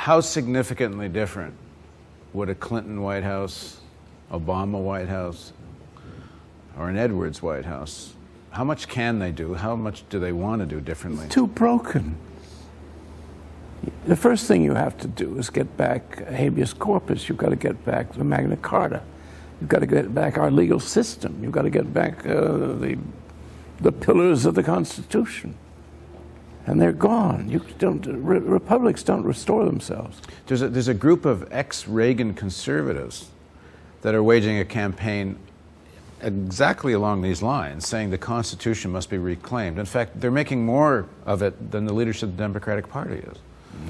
How significantly different would a Clinton White House, Obama White House, or an Edwards White House, how much can they do? How much do they want to do differently? It's too broken. The first thing you have to do is get back habeas corpus. You've got to get back the Magna Carta. You've got to get back our legal system. You've got to get back the pillars of the Constitution. And they're gone. Republics don't restore themselves. There's a group of ex-Reagan conservatives that are waging a campaign exactly along these lines, saying the Constitution must be reclaimed. In fact, they're making more of it than the leadership of the Democratic Party is.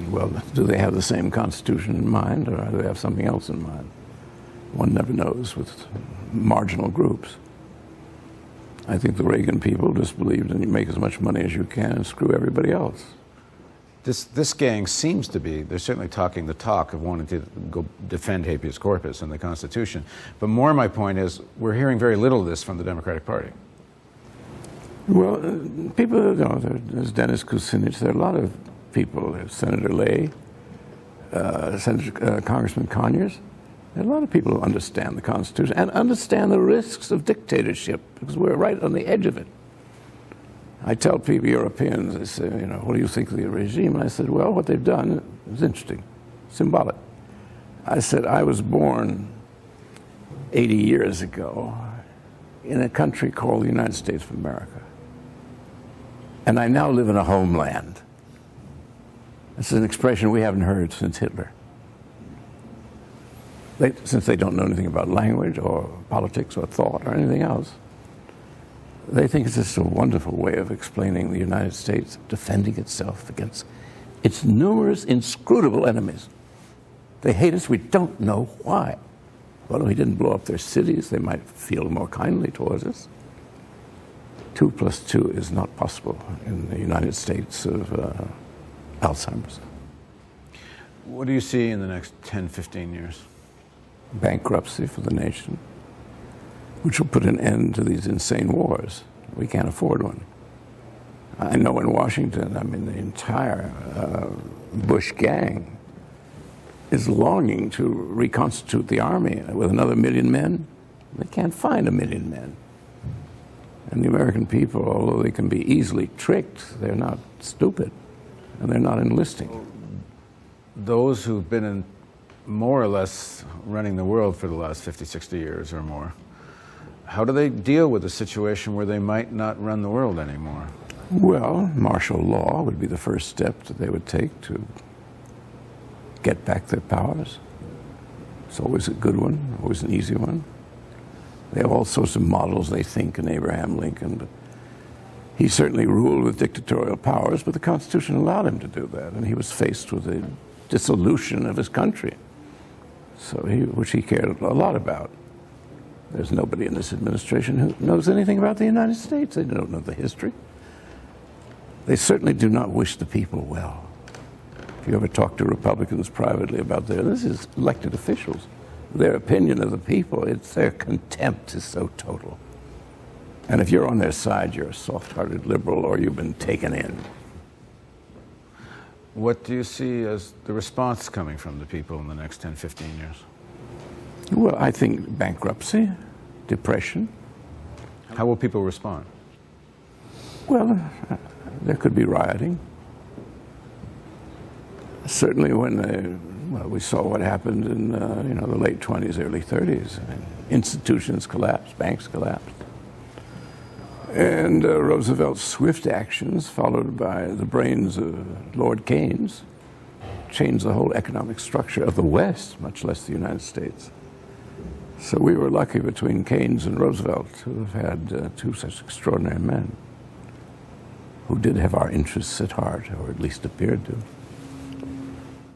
Well, do they have the same Constitution in mind, or do they have something else in mind? One never knows with marginal groups. I think the Reagan people just believed in you make as much money as you can and screw everybody else. This gang seems to be, they're certainly talking the talk of wanting to go defend habeas corpus and the Constitution. But more my point is, we're hearing very little of this from the Democratic Party. Well, people, you know, there's Dennis Kucinich, there are a lot of people, there's Senator Lay, Congressman Conyers. There are a lot of people who understand the Constitution and understand the risks of dictatorship, because we're right on the edge of it. I tell people, Europeans, they say, you know, what do you think of the regime? And I said, well, what they've done is interesting, symbolic. I said, I was born 80 years ago in a country called the United States of America. And I now live in a homeland. It's an expression we haven't heard since Hitler. Since they don't know anything about language or politics or thought or anything else, they think it's just a wonderful way of explaining the United States defending itself against its numerous inscrutable enemies. They hate us, we don't know why. Well, if we didn't blow up their cities, they might feel more kindly towards us. 2 + 2 is not possible in the United States of Alzheimer's. What do you see in the next 10, 15 years? Bankruptcy for the nation, which will put an end to these insane wars. We can't afford one. I know in Washington, I mean, the entire Bush gang is longing to reconstitute the army with another 1 million men. They can't find 1 million men. And the American people, although they can be easily tricked, they're not stupid, and they're not enlisting. Those who've been in more or less running the world for the last 50, 60 years or more, how do they deal with a situation where they might not run the world anymore? Well, martial law would be the first step that they would take to get back their powers. It's always a good one, always an easy one. They have all sorts of models, they think, in Abraham Lincoln, but he certainly ruled with dictatorial powers, but the Constitution allowed him to do that, and he was faced with a dissolution of his country, which he cared a lot about. There's nobody in this administration who knows anything about the United States. They don't know the history. They certainly do not wish the people well. If you ever talk to Republicans privately about this is elected officials, their opinion of the people, their contempt is so total. And if you're on their side, you're a soft-hearted liberal or you've been taken in. What do you see as the response coming from the people in the next 10, 15 years? Well, I think bankruptcy, depression. How will people respond? Well, there could be rioting. Certainly when we saw what happened in the late 20s, early 30s. I mean, institutions collapsed, banks collapsed. And Roosevelt's swift actions, followed by the brains of Lord Keynes, changed the whole economic structure of the West, much less the United States. So we were lucky between Keynes and Roosevelt to have had two such extraordinary men who did have our interests at heart, or at least appeared to.